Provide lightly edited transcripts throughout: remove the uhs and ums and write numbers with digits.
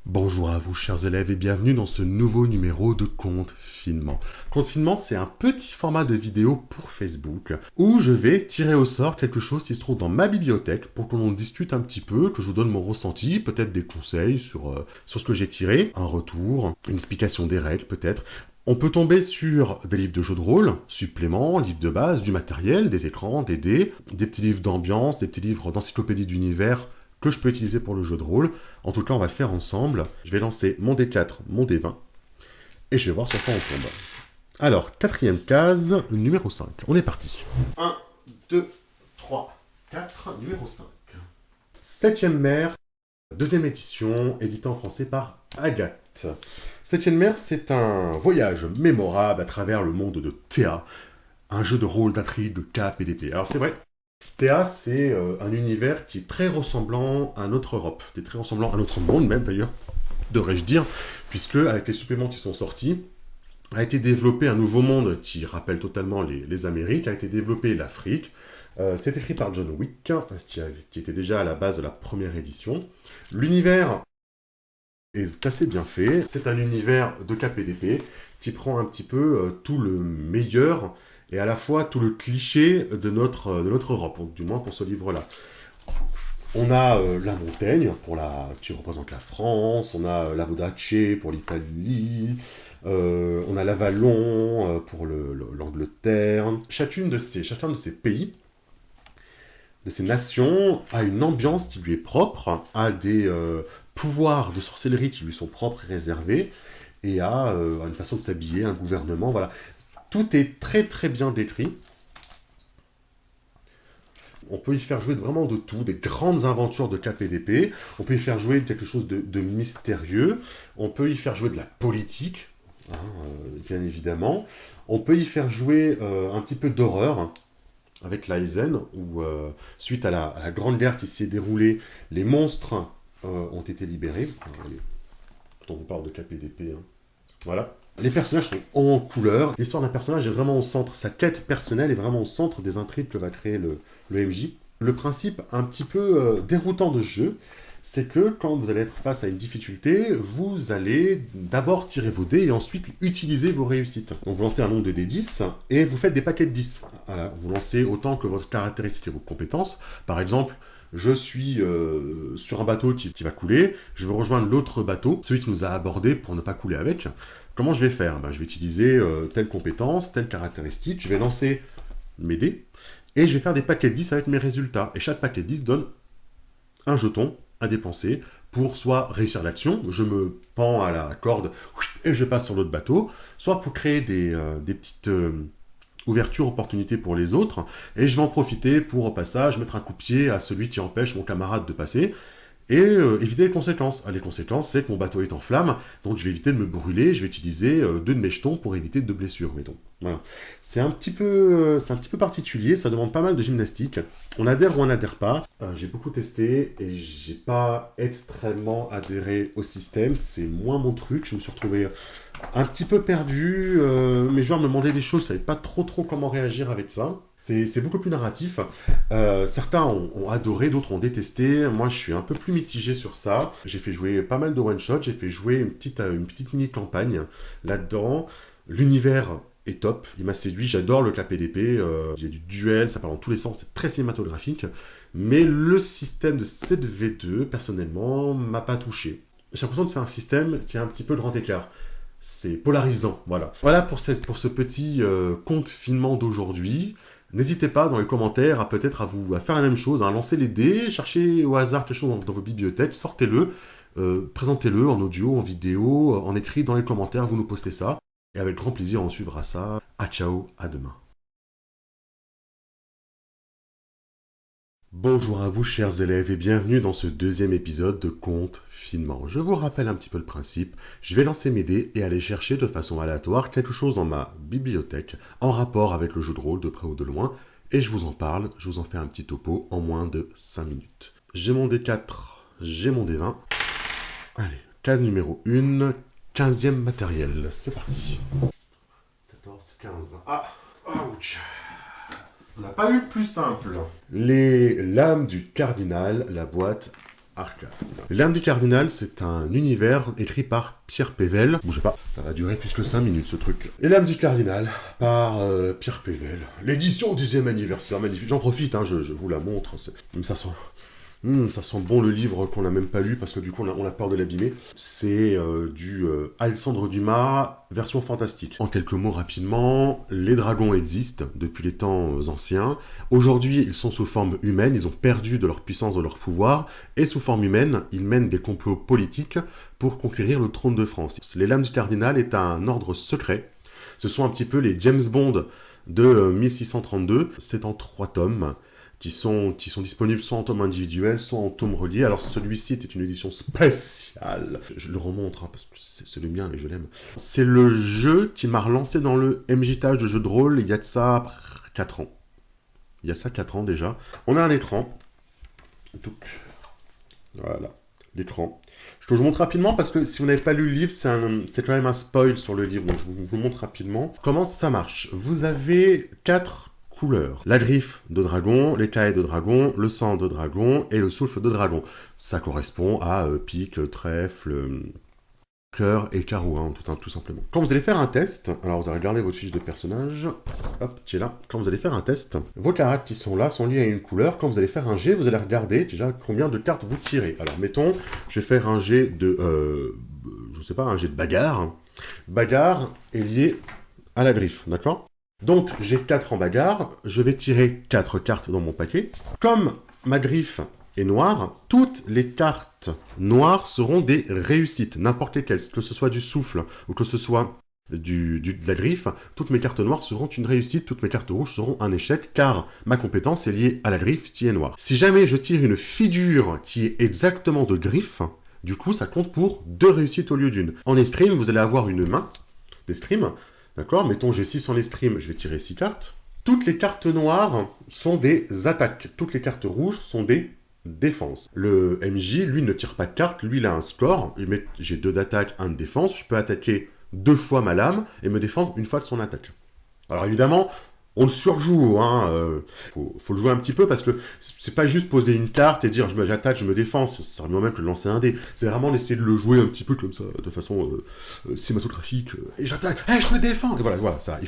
Bonjour à vous chers élèves et bienvenue dans ce nouveau numéro de Conte Finement. Conte Finement, c'est un petit format de vidéo pour Facebook où je vais tirer au sort quelque chose qui se trouve dans ma bibliothèque pour qu'on en discute un petit peu, que je vous donne mon ressenti, peut-être des conseils sur ce que j'ai tiré, un retour, une explication des règles peut-être. On peut tomber sur des livres de jeux de rôle, suppléments, livres de base, du matériel, des écrans, des dés, des petits livres d'ambiance, des petits livres d'encyclopédie d'univers que je peux utiliser pour le jeu de rôle. En tout cas, on va le faire ensemble. Je vais lancer mon D4, mon D20, et je vais voir sur quoi on tombe. Alors, quatrième case, numéro 5. On est parti. 1, 2, 3, 4, numéro 5. Septième mer, deuxième édition, édité en français par Agathe. Septième mer, c'est un voyage mémorable à travers le monde de Théa, un jeu de rôle, d'intrigue, de cap et d'épée. Alors c'est vrai, Théa, c'est un univers qui est très ressemblant à notre Europe, qui est très ressemblant à notre monde même d'ailleurs, devrais-je dire, puisque avec les suppléments qui sont sortis, a été développé un nouveau monde qui rappelle totalement les Amériques, a été développé l'Afrique. C'est écrit par John Wick, qui était déjà à la base de la première édition. L'univers est assez bien fait. C'est un univers de KPDP qui prend un petit peu tout le meilleur et à la fois tout le cliché de notre Europe, du moins pour ce livre-là. On a la montagne qui représente la France, on a la Vodace pour l'Italie, on a l'Avalon pour l'Angleterre. Chacun de ces pays, de ces nations, a une ambiance qui lui est propre, a des pouvoirs de sorcellerie qui lui sont propres et réservés, et a une façon de s'habiller, un gouvernement, voilà. Tout est très très bien décrit. On peut y faire jouer vraiment de tout, des grandes aventures de KPDP, on peut y faire jouer quelque chose de mystérieux, on peut y faire jouer de la politique, hein, bien évidemment, on peut y faire jouer un petit peu d'horreur, hein, avec l'Aizen, où suite à la Grande Guerre qui s'y est déroulée, les monstres ont été libérés. Alors, quand on vous parle de KPDP, hein. Voilà. Les personnages sont en couleur. L'histoire d'un personnage est vraiment au centre. Sa quête personnelle est vraiment au centre des intrigues que va créer le MJ. Le principe un petit peu déroutant de ce jeu, c'est que quand vous allez être face à une difficulté, vous allez d'abord tirer vos dés et ensuite utiliser vos réussites. Donc vous lancez un nombre de dés 10 et vous faites des paquets de 10. Voilà. Vous lancez autant que votre caractéristique et vos compétences. Par exemple, je suis sur un bateau qui va couler, je veux rejoindre l'autre bateau, celui qui nous a abordé pour ne pas couler avec. Comment je vais faire? Je vais utiliser telle compétence, telle caractéristique, je vais lancer mes dés, et je vais faire des paquets de 10 avec mes résultats. Et chaque paquet de 10 donne un jeton à dépenser pour soit réussir l'action, je me pends à la corde et je passe sur l'autre bateau, soit pour créer des petites ouvertures, opportunités pour les autres, et je vais en profiter pour, au passage, mettre un coup de pied à celui qui empêche mon camarade de passer, et éviter les conséquences. Les conséquences, c'est que mon bateau est en flammes, donc je vais éviter de me brûler, je vais utiliser 2 de mes jetons pour éviter 2 blessures, mettons. Voilà. C'est un petit peu particulier, ça demande pas mal de gymnastique. On adhère ou on n'adhère pas. J'ai beaucoup testé et j'ai pas extrêmement adhéré au système, c'est moins mon truc, je me suis retrouvé un petit peu perdu, mes joueurs me demandaient des choses, je savais pas trop comment réagir avec ça. C'est beaucoup plus narratif. Certains ont adoré, d'autres ont détesté. Moi, je suis un peu plus mitigé sur ça. J'ai fait jouer pas mal de one-shot, j'ai fait jouer une petite mini-campagne là-dedans. L'univers est top, il m'a séduit, j'adore le KPDP, il y a du duel, ça parle dans tous les sens, c'est très cinématographique. Mais le système de 7v2, personnellement, m'a pas touché. J'ai l'impression que c'est un système qui a un petit peu grand écart. C'est polarisant, voilà. Voilà pour ce petit conte finement d'aujourd'hui. N'hésitez pas dans les commentaires à peut-être à faire la même chose, à lancer les dés, chercher au hasard quelque chose dans vos bibliothèques, sortez-le, présentez-le en audio, en vidéo, en écrit dans les commentaires, vous nous postez ça. Et avec grand plaisir, on suivra ça. À ciao, à demain. Bonjour à vous chers élèves et bienvenue dans ce deuxième épisode de Conte Finement. Je vous rappelle un petit peu le principe, je vais lancer mes dés et aller chercher de façon aléatoire quelque chose dans ma bibliothèque en rapport avec le jeu de rôle de près ou de loin et je vous en parle, je vous en fais un petit topo en moins de 5 minutes. J'ai mon D4, j'ai mon D20. Allez, case numéro 1, 15e matériel, c'est parti. 14, 15. Ah, ouch. On n'a pas eu le plus simple. Les lames du cardinal, la boîte arcane. Les Lames du Cardinal, c'est un univers écrit par Pierre Pével. Bougez pas, ça va durer plus que 5 minutes ce truc. Les Lames du Cardinal, par Pierre Pével. L'édition 10e anniversaire, magnifique. J'en profite, hein, je vous la montre. Ça sent bon le livre qu'on n'a même pas lu parce que du coup on a peur de l'abîmer. C'est du Alexandre Dumas, version fantastique. En quelques mots rapidement, les dragons existent depuis les temps anciens. Aujourd'hui ils sont sous forme humaine, ils ont perdu de leur puissance, de leur pouvoir, et sous forme humaine, ils mènent des complots politiques pour conquérir le trône de France. Les Lames du Cardinal est un ordre secret. Ce sont un petit peu les James Bond de 1632. C'est en 3 tomes. Qui sont disponibles soit en tome individuel, soit en tome relié. Alors celui-ci est une édition spéciale. Je le remontre, hein, parce que c'est le mien et je l'aime. C'est le jeu qui m'a relancé dans le MJtage de jeu de rôle il y a de ça 4 ans. Il y a ça 4 ans déjà. On a un écran. Donc, voilà, l'écran. Je te montre rapidement parce que si vous n'avez pas lu le livre, c'est quand même un spoil sur le livre. Donc je vous montre rapidement. Comment ça marche? Vous avez 4 couleurs. La griffe de dragon, l'écaille de dragon, le sang de dragon et le souffle de dragon. Ça correspond à pique, trèfle, cœur et carreau, hein, tout simplement. Quand vous allez faire un test, alors vous allez regarder votre fiche de personnage, hop, qui est là. Quand vous allez faire un test, vos caractères qui sont là sont liés à une couleur. Quand vous allez faire un jet, vous allez regarder déjà combien de cartes vous tirez. Alors mettons, je vais faire un jet de, je sais pas, un jet de bagarre. Bagarre est lié à la griffe, d'accord? Donc, j'ai 4 en bagarre, je vais tirer 4 cartes dans mon paquet. Comme ma griffe est noire, toutes les cartes noires seront des réussites, n'importe lesquelles, que ce soit du souffle ou que ce soit de la griffe, toutes mes cartes noires seront une réussite, toutes mes cartes rouges seront un échec, car ma compétence est liée à la griffe qui est noire. Si jamais je tire une figure qui est exactement de griffe, du coup, ça compte pour 2 réussites au lieu d'une. En escrime, vous allez avoir une main d'escrime. D'accord, mettons j'ai 6 en escrime, je vais tirer 6 cartes. Toutes les cartes noires sont des attaques. Toutes les cartes rouges sont des défenses. Le MJ, lui, ne tire pas de cartes. Lui, il a un score. J'ai 2 d'attaque, 1 de défense. Je peux attaquer 2 fois ma lame et me défendre 1 fois de son attaque. Alors évidemment, on le surjoue. Faut le jouer un petit peu parce que c'est pas juste poser une carte et dire j'attaque, je me défends. Ça revient même que de lancer un dé. C'est vraiment d'essayer de le jouer un petit peu comme ça, de façon cinématographique. Et j'attaque, je me défends. Et voilà, ça,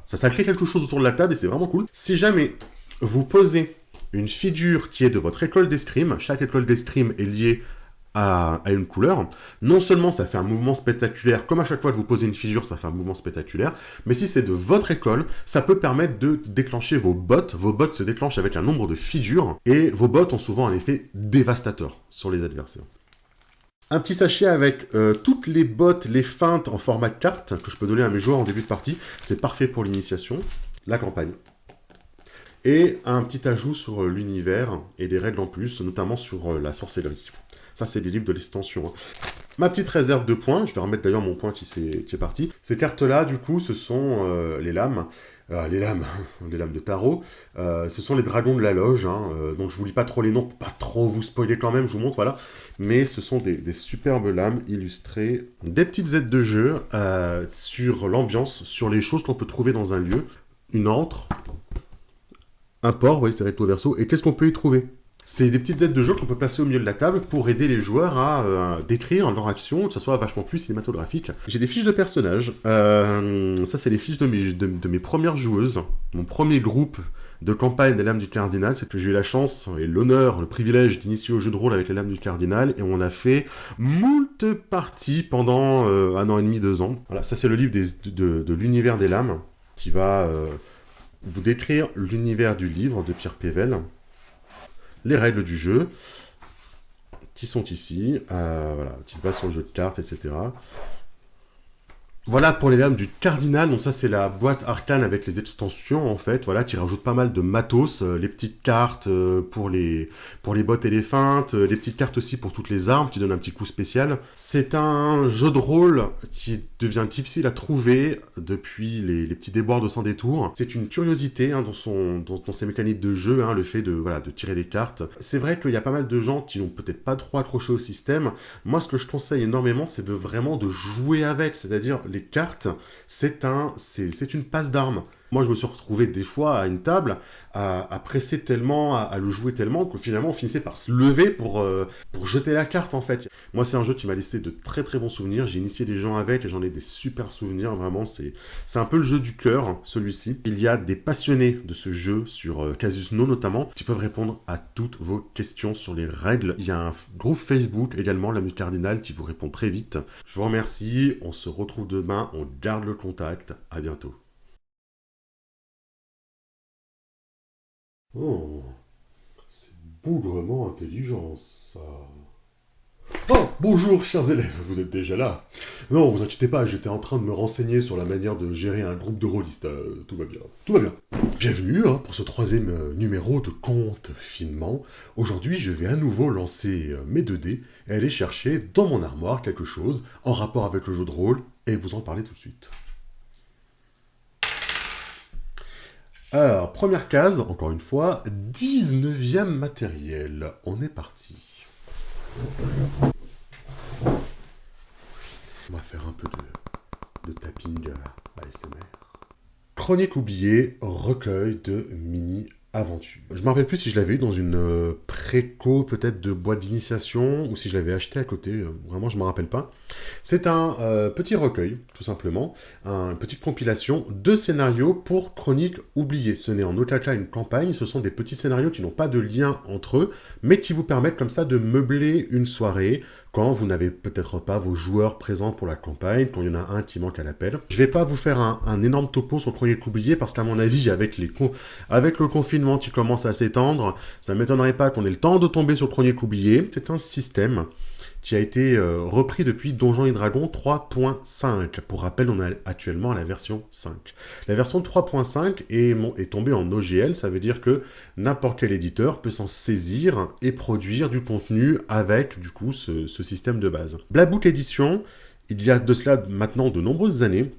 ça crée quelque chose autour de la table et c'est vraiment cool. Si jamais vous posez une figure qui est de votre école d'escrime, chaque école d'escrime est liée à une couleur, non seulement ça fait un mouvement spectaculaire, comme à chaque fois que vous posez une figure, ça fait un mouvement spectaculaire, mais si c'est de votre école, ça peut permettre de déclencher vos bots. Vos bots se déclenchent avec un nombre de figures, et vos bots ont souvent un effet dévastateur sur les adversaires. Un petit sachet avec toutes les bottes, les feintes en format de carte, que je peux donner à mes joueurs en début de partie, c'est parfait pour l'initiation, la campagne. Et un petit ajout sur l'univers, et des règles en plus, notamment sur la sorcellerie. Ça, c'est des livres de l'extension. Ma petite réserve de points, je vais remettre d'ailleurs mon point qui est parti. Ces cartes-là, du coup, ce sont les lames. Les lames de tarot. Ce sont les dragons de la loge. Donc, je vous lis pas trop les noms, pour pas trop vous spoiler quand même, je vous montre, voilà. Mais ce sont des superbes lames illustrées. Des petites aides de jeu sur l'ambiance, sur les choses qu'on peut trouver dans un lieu. Une antre, un port, oui, c'est recto verso. Et qu'est-ce qu'on peut y trouver ? C'est des petites aides de jeu qu'on peut placer au milieu de la table pour aider les joueurs à décrire leur action, que ça soit vachement plus cinématographique. J'ai des fiches de personnages. Ça, c'est les fiches de mes premières joueuses. Mon premier groupe de campagne des Lames du Cardinal, c'est que j'ai eu la chance et l'honneur, le privilège d'initier au jeu de rôle avec les Lames du Cardinal, et on a fait moult parties pendant 1 an et demi, 2 ans. Voilà, ça c'est le livre de l'univers des Lames, qui va vous décrire l'univers du livre de Pierre Pével. Les règles du jeu, qui sont ici, voilà, qui se basent sur le jeu de cartes, etc. Voilà pour les Lames du Cardinal. Donc ça, c'est la boîte arcane avec les extensions, en fait. Voilà, qui rajoute pas mal de matos. Les petites cartes pour les bottes et les feintes. Les petites cartes aussi pour toutes les armes, qui donnent un petit coup spécial. C'est un jeu de rôle qui devient difficile à trouver depuis les petits déboires de Sans Détour. C'est une curiosité dans ses mécaniques de jeu, le fait de tirer des cartes. C'est vrai qu'il y a pas mal de gens qui n'ont peut-être pas trop accroché au système. Moi, ce que je conseille énormément, c'est vraiment de jouer avec, c'est-à-dire les cartes, c'est une passe d'armes. Moi, je me suis retrouvé des fois à une table à presser tellement, à le jouer tellement, que finalement, on finissait par se lever pour jeter la carte, en fait. Moi, c'est un jeu qui m'a laissé de très très bons souvenirs. J'ai initié des gens avec et j'en ai des super souvenirs. Vraiment, c'est un peu le jeu du cœur, hein, celui-ci. Il y a des passionnés de ce jeu sur Casus No notamment, qui peuvent répondre à toutes vos questions sur les règles. Il y a un groupe Facebook également, la Mute Cardinal, qui vous répond très vite. Je vous remercie. On se retrouve demain. On garde le contact. À bientôt. Oh, c'est bougrement intelligent, ça. Oh, bonjour, chers élèves, vous êtes déjà là. Non, vous inquiétez pas, j'étais en train de me renseigner sur la manière de gérer un groupe de rôlistes. Tout va bien, tout va bien. Bienvenue pour ce troisième numéro de Conte Finement. Aujourd'hui, je vais à nouveau lancer mes 2 dés et aller chercher dans mon armoire quelque chose en rapport avec le jeu de rôle et vous en parler tout de suite. Alors, première case, encore une fois, 19e matériel. On est parti. On va faire un peu de tapping ASMR. Chronique oubliée, recueil de mini-aventures. Je me rappelle plus si je l'avais eu dans une préco peut-être de boîte d'initiation ou si je l'avais acheté à côté, vraiment je me rappelle pas. C'est un petit recueil, tout simplement, une petite compilation de scénarios pour chroniques oubliées. Ce n'est en aucun cas une campagne, ce sont des petits scénarios qui n'ont pas de lien entre eux, mais qui vous permettent comme ça de meubler une soirée, quand vous n'avez peut-être pas vos joueurs présents pour la campagne, quand il y en a un qui manque à l'appel. Je vais pas vous faire un énorme topo sur le Chronique oublié, parce qu'à mon avis, avec le confinement qui commence à s'étendre, ça ne m'étonnerait pas qu'on ait le temps de tomber sur le Chronique oublié. C'est un système qui a été repris depuis Donjons et Dragons 3.5. Pour rappel, on est actuellement à la version 5. La version 3.5 est tombée en OGL, ça veut dire que n'importe quel éditeur peut s'en saisir et produire du contenu avec, du coup, ce système de base. Black Book Edition, il y a de cela maintenant de nombreuses années,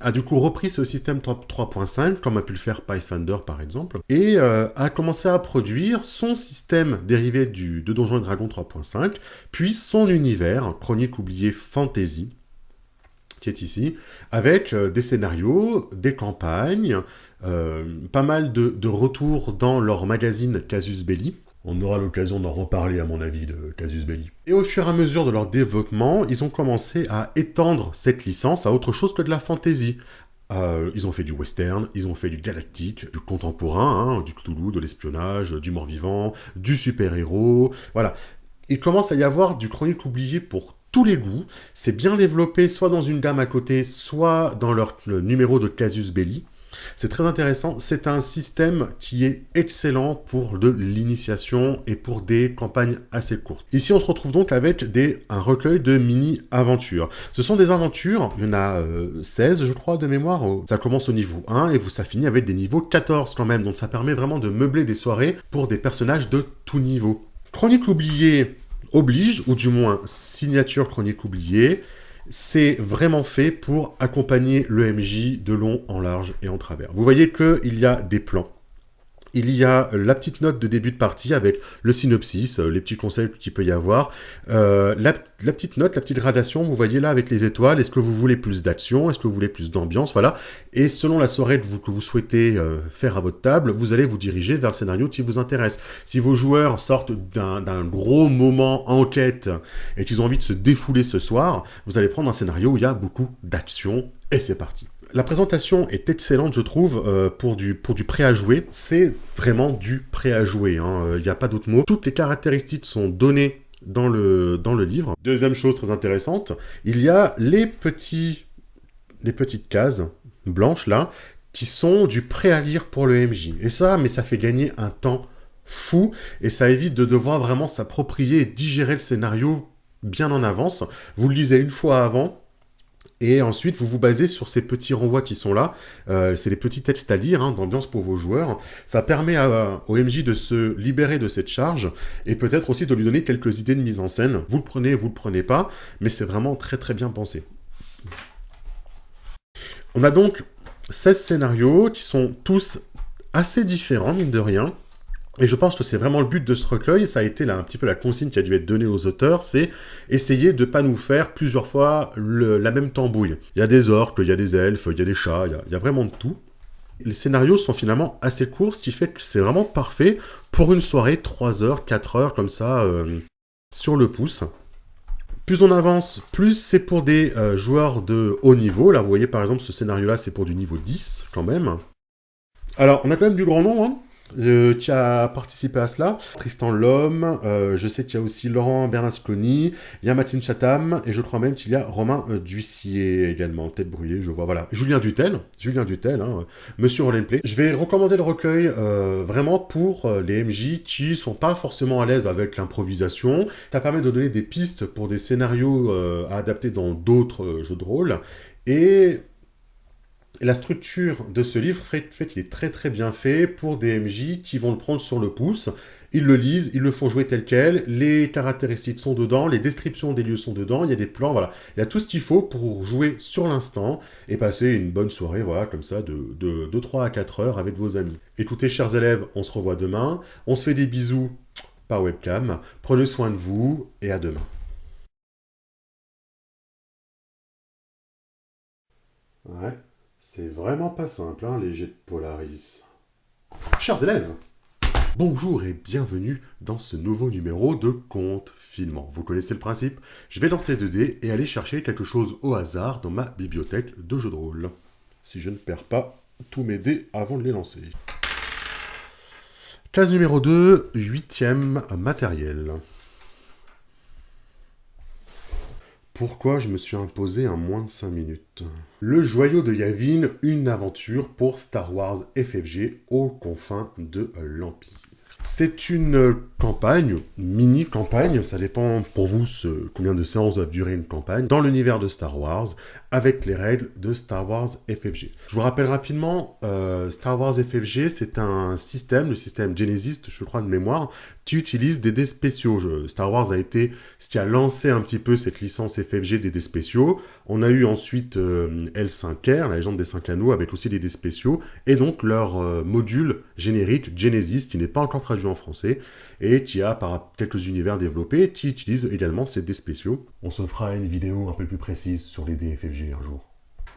a du coup repris ce système 3.5, comme a pu le faire Pathfinder par exemple, et a commencé à produire son système dérivé de Donjons et Dragons 3.5, puis son univers, Chronique oubliée Fantasy, qui est ici, avec des scénarios, des campagnes, pas mal de retours dans leur magazine Casus Belli. On aura l'occasion d'en reparler, à mon avis, de Casus Belli. Et au fur et à mesure de leur développement, ils ont commencé à étendre cette licence à autre chose que de la fantasy. Ils ont fait du western, ils ont fait du galactique, du contemporain, du Cthulhu, de l'espionnage, du mort-vivant, du super-héros, voilà. Il commence à y avoir du Chronique oublié pour tous les goûts. C'est bien développé, soit dans une gamme à côté, soit dans le numéro de Casus Belli. C'est très intéressant, c'est un système qui est excellent pour de l'initiation et pour des campagnes assez courtes. Ici, on se retrouve donc avec un recueil de mini-aventures. Ce sont des aventures, il y en a 16, je crois, de mémoire. Ça commence au niveau 1 et ça finit avec des niveaux 14 quand même, donc ça permet vraiment de meubler des soirées pour des personnages de tout niveau. Chronique oubliée oblige, ou du moins signature Chronique oubliée, c'est vraiment fait pour accompagner le MJ de long en large et en travers. Vous voyez qu'il y a des plans. Il y a la petite note de début de partie avec le synopsis, les petits conseils qu'il peut y avoir. La petite note, la petite gradation, vous voyez là avec les étoiles. Est-ce que vous voulez plus d'action? Est-ce que vous voulez plus d'ambiance? Voilà. Et selon la soirée que vous souhaitez faire à votre table, vous allez vous diriger vers le scénario qui vous intéresse. Si vos joueurs sortent d'un gros moment enquête et qu'ils ont envie de se défouler ce soir, vous allez prendre un scénario où il y a beaucoup d'action et c'est parti. La présentation est excellente, je trouve, pour du prêt à jouer. C'est vraiment du prêt à jouer, il n'y a pas d'autre mot. Toutes les caractéristiques sont données dans le livre. Deuxième chose très intéressante, il y a les petites cases blanches là, qui sont du prêt à lire pour le MJ. Et ça, mais ça fait gagner un temps fou, et ça évite de devoir vraiment s'approprier et digérer le scénario bien en avance. Vous le lisez une fois avant, et ensuite, vous vous basez sur ces petits renvois qui sont là. C'est les petits textes à lire, d'ambiance pour vos joueurs. Ça permet au MJ de se libérer de cette charge et peut-être aussi de lui donner quelques idées de mise en scène. Vous le prenez pas, mais c'est vraiment très très bien pensé. On a donc 16 scénarios qui sont tous assez différents, mine de rien. Et je pense que c'est vraiment le but de ce recueil, ça a été là un petit peu la consigne qui a dû être donnée aux auteurs, c'est essayer de ne pas nous faire plusieurs fois la même tambouille. Il y a des orques, il y a des elfes, il y a des chats, il y a vraiment de tout. Les scénarios sont finalement assez courts, ce qui fait que c'est vraiment parfait pour une soirée 3 heures, 4 heures, comme ça, sur le pouce. Plus on avance, plus c'est pour des joueurs de haut niveau. Là, vous voyez, par exemple, ce scénario-là, c'est pour du niveau 10, quand même. Alors, on a quand même du grand nom, hein, qui a participé à cela. Tristan Lhomme, je sais qu'il y a aussi Laurent Bernasconi, il y a Mathilde Chatham, et je crois même qu'il y a Romain D'Huissier également, tête brûlée, je vois, voilà. Julien Dutel, hein, Monsieur Roll'n'Play. Je vais recommander le recueil vraiment pour les MJ qui sont pas forcément à l'aise avec l'improvisation. Ça permet de donner des pistes pour des scénarios à adapter dans d'autres jeux de rôle, et la structure de ce livre fait qu'il est très très bien fait pour des MJ qui vont le prendre sur le pouce. Ils le lisent, ils le font jouer tel quel, les caractéristiques sont dedans, les descriptions des lieux sont dedans, il y a des plans, voilà. Il y a tout ce qu'il faut pour jouer sur l'instant et passer une bonne soirée, voilà, comme ça, de 3 à 4 heures avec vos amis. Écoutez, chers élèves, on se revoit demain. On se fait des bisous par webcam. Prenez soin de vous et à demain. Ouais. C'est vraiment pas simple, hein, les jets de Polaris. Chers élèves, bonjour et bienvenue dans ce nouveau numéro de Conte Filmant. Vous connaissez le principe, je vais lancer 2 dés et aller chercher quelque chose au hasard dans ma bibliothèque de jeux de rôle. Si je ne perds pas tous mes dés avant de les lancer. Case numéro 2, 8e matériel. Pourquoi je me suis imposé un moins de 5 minutes? Le joyau de Yavin, une aventure pour Star Wars FFG aux confins de l'Empire. C'est une campagne, mini-campagne, ça dépend pour vous combien de séances doivent durer une campagne, dans l'univers de Star Wars, avec les règles de Star Wars FFG. Je vous rappelle rapidement, Star Wars FFG, c'est un système, le système Genesis, je crois de mémoire, qui utilise des dés spéciaux. Star Wars a été ce qui a lancé un petit peu cette licence FFG des dés spéciaux. On a eu ensuite L5R, la légende des 5 anneaux, avec aussi des dés spéciaux, et donc leur module générique Genesis, qui n'est pas encore traduit en français, et qui a par quelques univers développés, qui utilise également ces dés spéciaux. On se fera une vidéo un peu plus précise sur les dés FFG un jour.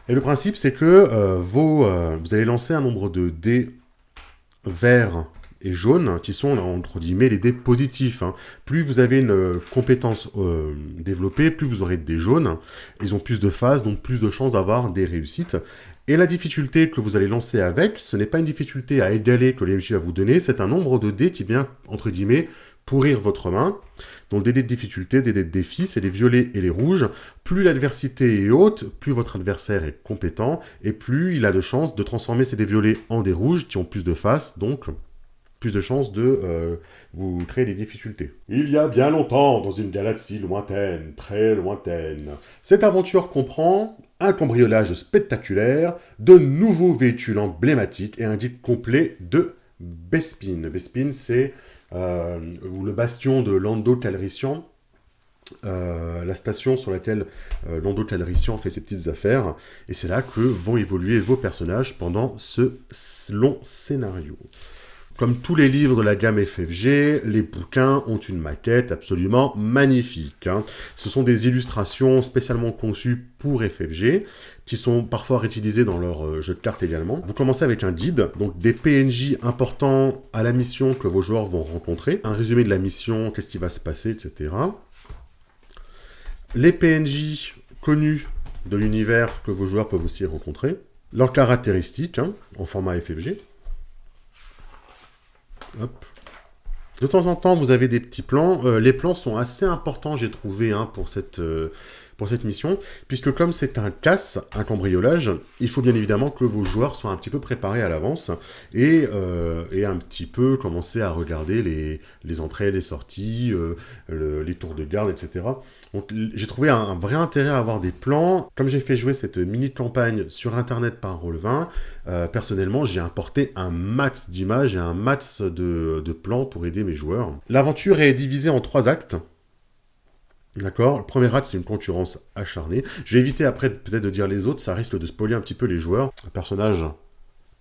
Et le principe, c'est que vous allez lancer un nombre de dés verts et jaunes, qui sont, entre guillemets, les dés positifs. Hein. Plus vous avez une compétence développée, plus vous aurez de dés jaunes. Ils ont plus de phases, donc plus de chances d'avoir des réussites. Et la difficulté que vous allez lancer avec, ce n'est pas une difficulté à égaler que l'MJ va vous donner, c'est un nombre de dés qui vient, entre guillemets, pourrir votre main. Donc des dés de difficulté, des dés de défi, c'est les violets et les rouges. Plus l'adversité est haute, plus votre adversaire est compétent, et plus il a de chances de transformer ces dés violets en dés rouges, qui ont plus de faces, donc plus de chances de vous créer des difficultés. Il y a bien longtemps, dans une galaxie lointaine, très lointaine, cette aventure comprend un cambriolage spectaculaire, de nouveaux véhicules emblématiques et un guide complet de Bespin. Bespin, c'est le bastion de Lando Calrissian, la station sur laquelle Lando Calrissian fait ses petites affaires, et c'est là que vont évoluer vos personnages pendant ce long scénario. Comme tous les livres de la gamme FFG, les bouquins ont une maquette absolument magnifique. Hein. Ce sont des illustrations spécialement conçues pour FFG, qui sont parfois réutilisées dans leur jeu de cartes également. Vous commencez avec un guide, donc des PNJ importants à la mission que vos joueurs vont rencontrer, un résumé de la mission, qu'est-ce qui va se passer, etc. Les PNJ connus de l'univers que vos joueurs peuvent aussi rencontrer, leurs caractéristiques, hein, en format FFG. Hop. De temps en temps, vous avez des petits plans. Les plans sont assez importants, j'ai trouvé, hein, pour cette mission, puisque comme c'est un casse, un cambriolage, il faut bien évidemment que vos joueurs soient un petit peu préparés à l'avance et un petit peu commencer à regarder les entrées, les sorties, les tours de garde, etc. Donc j'ai trouvé un vrai intérêt à avoir des plans. Comme j'ai fait jouer cette mini-campagne sur Internet par Roll20, personnellement, j'ai importé un max d'images et un max de plans pour aider mes joueurs. L'aventure est divisée en 3 actes. D'accord. Le premier acte, c'est une concurrence acharnée. Je vais éviter après peut-être de dire les autres, ça risque de spoiler un petit peu les joueurs. Un personnage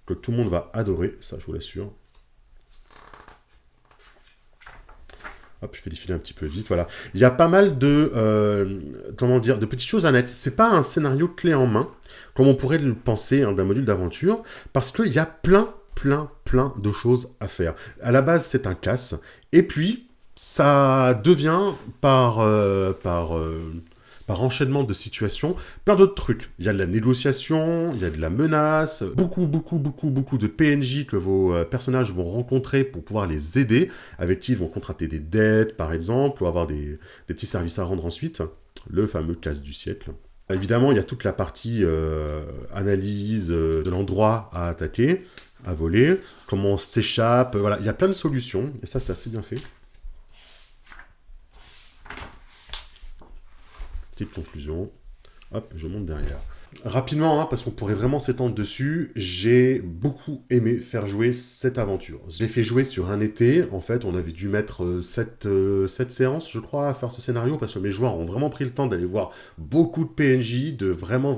que tout le monde va adorer, ça je vous l'assure. Hop, je fais défiler un petit peu vite, voilà. Il y a pas mal de, comment dire, de petites choses annexes. C'est pas un scénario clé en main, comme on pourrait le penser hein, d'un module d'aventure, parce qu'il y a plein de choses à faire. À la base, c'est un casse, et puis, ça devient par enchaînement de situations, plein d'autres trucs. Il y a de la négociation, il y a de la menace, beaucoup de PNJ que vos personnages vont rencontrer pour pouvoir les aider, avec qui ils vont contracter des dettes, par exemple, ou avoir des petits services à rendre ensuite. Le fameux casse du siècle. Évidemment, il y a toute la partie analyse de l'endroit à attaquer, à voler, comment on s'échappe, voilà. Il y a plein de solutions, et ça, c'est assez bien fait. Petite conclusion. Hop, je monte derrière. Rapidement, hein, parce qu'on pourrait vraiment s'étendre dessus, j'ai beaucoup aimé faire jouer cette aventure. Je l'ai fait jouer sur un été, en fait, on avait dû mettre 7 séances, je crois, à faire ce scénario, parce que mes joueurs ont vraiment pris le temps d'aller voir beaucoup de PNJ, de vraiment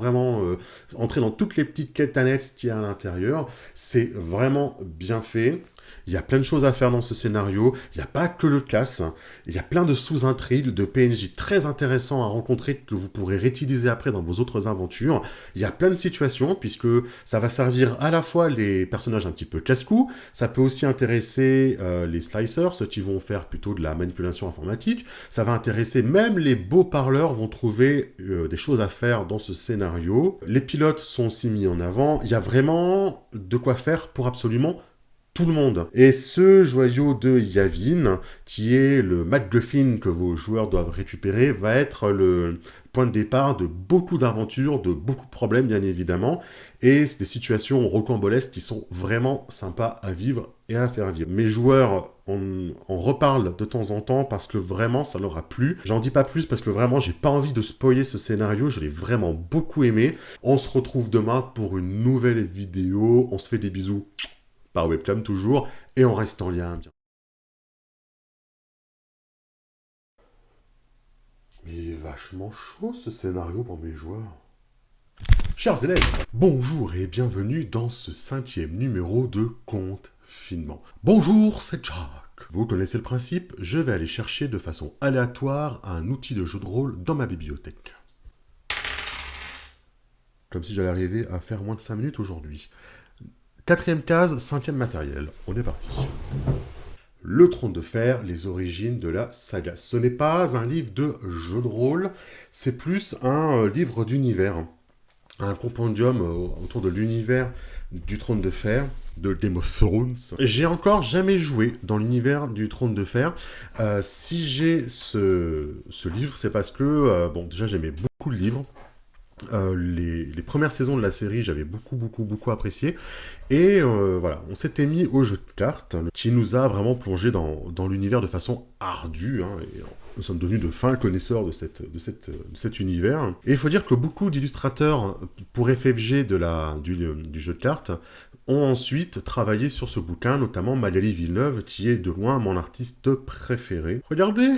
entrer dans toutes les petites quêtes annexes qu'il y a à l'intérieur. C'est vraiment bien fait. Il y a plein de choses à faire dans ce scénario. Il n'y a pas que le casse. Il y a plein de sous-intrigues, de PNJ très intéressants à rencontrer que vous pourrez réutiliser après dans vos autres aventures. Il y a plein de situations, puisque ça va servir à la fois les personnages un petit peu casse-cou, ça peut aussi intéresser les slicers, ceux qui vont faire plutôt de la manipulation informatique, ça va intéresser même les beaux parleurs, vont trouver des choses à faire dans ce scénario. Les pilotes sont aussi mis en avant. Il y a vraiment de quoi faire pour absolument tout le monde. Et ce joyau de Yavin, qui est le MacGuffin que vos joueurs doivent récupérer, va être le point de départ de beaucoup d'aventures, de beaucoup de problèmes, bien évidemment. Et c'est des situations rocambolesques qui sont vraiment sympas à vivre et à faire vivre. Mes joueurs en reparlent de temps en temps parce que vraiment ça leur a plu. J'en dis pas plus parce que vraiment j'ai pas envie de spoiler ce scénario, je l'ai vraiment beaucoup aimé. On se retrouve demain pour une nouvelle vidéo, on se fait des bisous par webcam toujours, et on reste en lien. Mais il est vachement chaud ce scénario pour mes joueurs. Chers élèves, bonjour et bienvenue dans ce 5e numéro de Confinement. Bonjour, c'est Jacques. Vous connaissez le principe, je vais aller chercher de façon aléatoire un outil de jeu de rôle dans ma bibliothèque. Comme si j'allais arriver à faire moins de 5 minutes aujourd'hui. 4e case, 5e matériel. On est parti. Le Trône de Fer, les origines de la saga. Ce n'est pas un livre de jeu de rôle, c'est plus un livre d'univers. Un compendium autour de l'univers du Trône de Fer, de Game of Thrones. J'ai encore jamais joué dans l'univers du Trône de Fer. Si j'ai ce livre, c'est parce que, bon, déjà j'aimais beaucoup le livre. Les premières saisons de la série, j'avais beaucoup apprécié. Et voilà, on s'était mis au jeu de cartes, qui nous a vraiment plongé dans l'univers de façon ardue. Hein, et nous sommes devenus de fins connaisseurs de cet univers. Et il faut dire que beaucoup d'illustrateurs pour FFG du jeu de cartes ont ensuite travaillé sur ce bouquin, notamment Magali Villeneuve, qui est de loin mon artiste préféré. Regardez,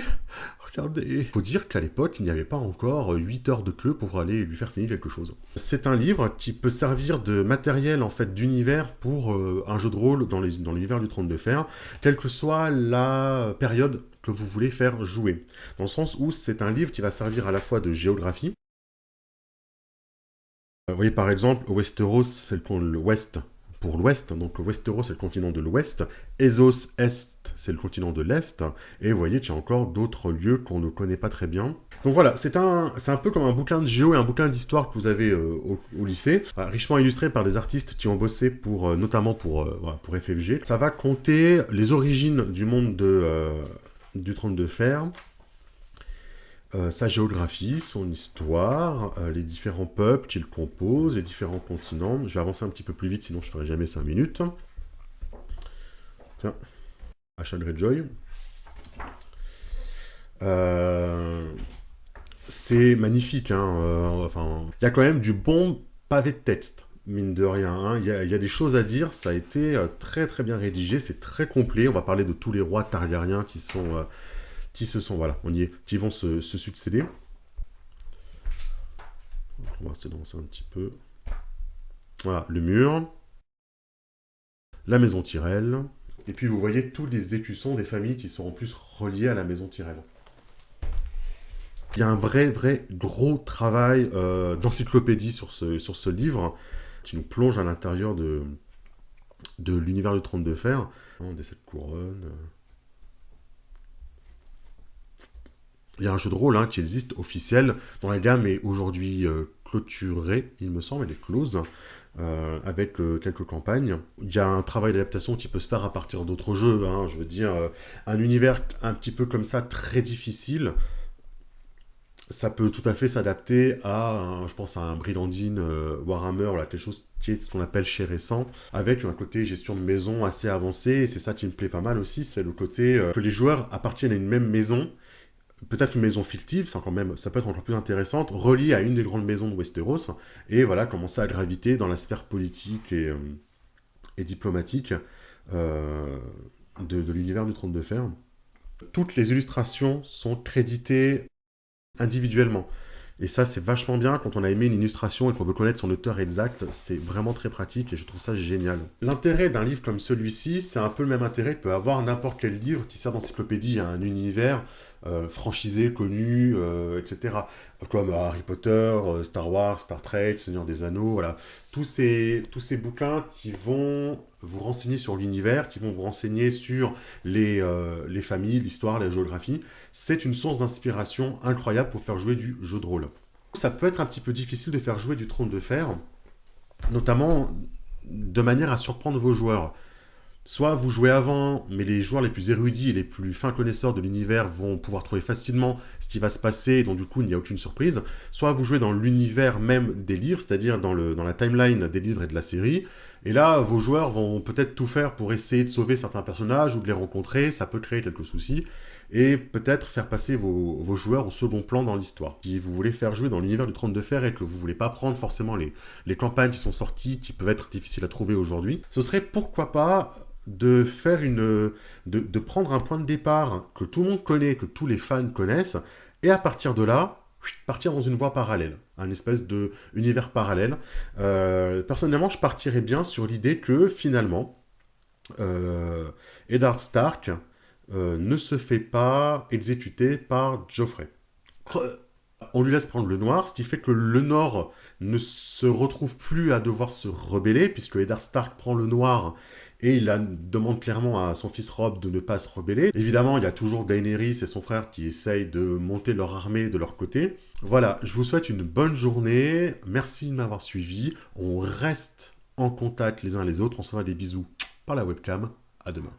il faut dire qu'à l'époque, il n'y avait pas encore 8 heures de queue pour aller lui faire signer quelque chose. C'est un livre qui peut servir de matériel en fait d'univers pour un jeu de rôle dans l'univers du Trône de Fer, quelle que soit la période que vous voulez faire jouer. Dans le sens où c'est un livre qui va servir à la fois de géographie. Vous voyez par exemple, Westeros, c'est l'Ouest pour l'Ouest, donc Westeros c'est le continent de l'Ouest, Essos Est c'est le continent de l'Est, et vous voyez qu'il y a encore d'autres lieux qu'on ne connaît pas très bien. Donc voilà, c'est un peu comme un bouquin de géo et un bouquin d'histoire que vous avez au lycée, richement illustré par des artistes qui ont bossé notamment pour FFG. Ça va compter les origines du monde du Trône de Fer, sa géographie, son histoire, les différents peuples qu'il compose, les différents continents. Je vais avancer un petit peu plus vite, sinon je ne ferai jamais 5 minutes. Tiens, Asha Greyjoy. C'est magnifique, hein. Enfin, il y a quand même du bon pavé de texte, mine de rien. Hein. Il y a des choses à dire, ça a été très bien rédigé, c'est très complet. On va parler de tous les rois targaryens qui vont se succéder. On va essayer d'avancer un petit peu. Voilà, le mur. La maison Tyrell. Et puis vous voyez tous les écussons des familles qui sont en plus reliées à la maison Tyrell. Il y a un vrai gros travail d'encyclopédie sur ce livre, qui nous plonge à l'intérieur de l'univers du Trône de Fer, des 7 couronnes. Il y a un jeu de rôle qui existe, officiel, dont la gamme est aujourd'hui clôturée, il me semble, elle est close, avec quelques campagnes. Il y a un travail d'adaptation qui peut se faire à partir d'autres jeux, je veux dire, un univers un petit peu comme ça, très difficile, ça peut tout à fait s'adapter à, je pense, à un Brillandine Warhammer, là, quelque chose qui est ce qu'on appelle chez récent, avec un côté gestion de maison assez avancé, et c'est ça qui me plaît pas mal aussi, c'est le côté que les joueurs appartiennent à une même maison, peut-être une maison fictive, ça peut être encore plus intéressante, reliée à une des grandes maisons de Westeros, et voilà, commencer à graviter dans la sphère politique et diplomatique de l'univers du Trône de Fer. Toutes les illustrations sont créditées individuellement. Et ça, c'est vachement bien quand on a aimé une illustration et qu'on veut connaître son auteur exact. C'est vraiment très pratique et je trouve ça génial. L'intérêt d'un livre comme celui-ci, c'est un peu le même intérêt que peut avoir n'importe quel livre qui sert d'encyclopédie à un univers franchisé, connu, etc. Comme Harry Potter, Star Wars, Star Trek, Seigneur des Anneaux, voilà. Tous ces bouquins qui vont vous renseigner sur l'univers, qui vont vous renseigner sur les familles, l'histoire, la géographie. C'est une source d'inspiration incroyable pour faire jouer du jeu de rôle. Ça peut être un petit peu difficile de faire jouer du Trône de Fer, notamment de manière à surprendre vos joueurs. Soit vous jouez avant, mais les joueurs les plus érudits et les plus fins connaisseurs de l'univers vont pouvoir trouver facilement ce qui va se passer, donc du coup il n'y a aucune surprise. Soit vous jouez dans l'univers même des livres, c'est-à-dire dans la timeline des livres et de la série, et là vos joueurs vont peut-être tout faire pour essayer de sauver certains personnages ou de les rencontrer, ça peut créer quelques soucis, et peut-être faire passer vos joueurs au second plan dans l'histoire. Si vous voulez faire jouer dans l'univers du Trône de Fer et que vous voulez pas prendre forcément les campagnes qui sont sorties, qui peuvent être difficiles à trouver aujourd'hui, ce serait pourquoi pas de faire de prendre un point de départ que tout le monde connaît, que tous les fans connaissent, et à partir de là, partir dans une voie parallèle, un espèce de univers parallèle. Personnellement, je partirais bien sur l'idée que, finalement, Eddard Stark ne se fait pas exécuter par Joffrey. On lui laisse prendre le noir, ce qui fait que le Nord ne se retrouve plus à devoir se rebeller, puisque Eddard Stark prend le noir et il demande clairement à son fils Robb de ne pas se rebeller. Évidemment, il y a toujours Daenerys et son frère qui essayent de monter leur armée de leur côté. Voilà, je vous souhaite une bonne journée, merci de m'avoir suivi, on reste en contact les uns les autres, on se fait des bisous par la webcam, à demain.